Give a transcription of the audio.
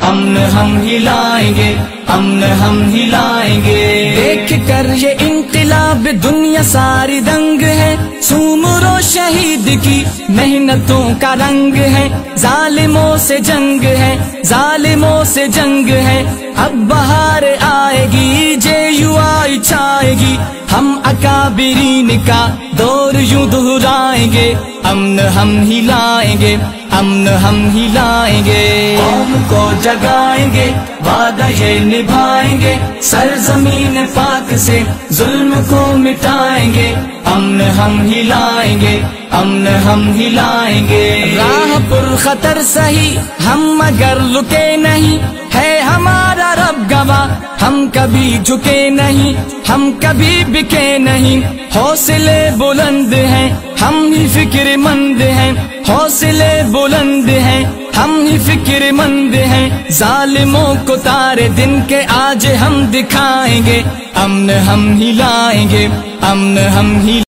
امن ہم ہی لائیں گے، امن ہم ہی لائیں گے۔ دیکھ کر یہ انقلاب دنیا ساری دنگ ہے، سومرو شہید کی محنتوں کا رنگ ہے، ظالموں سے جنگ ہے، ظالموں سے جنگ ہے۔ اب بہار آئے گی، جے یو آئی چھائے گی، ہم اکابرین کا دور یوں دہرائیں گے، امن ہم ہی لائیں گے، امن ہم ہی لائیں گے۔ قوم کو جگائیں گے، وعدہ یہ نبھائیں گے، سرزمین پاک سے ظلم کو مٹائیں گے، امن ہم ہی لائیں گے، امن ہم ہی لائیں گے۔ راہ پر خطر سہی ہم مگر رکے نہیں، ہے ہمارا رب گواہ ہم کبھی جھکے نہیں، ہم کبھی بکے نہیں۔ حوصلے بلند ہیں ہم ہی فکر مند ہیں، حوصلے بلند ہیں ہم ہی فکر مند ہیں۔ ظالموں کو تارے دن کے آج ہم دکھائیں گے، امن ہم ہی لائیں گے، امن ہم ہی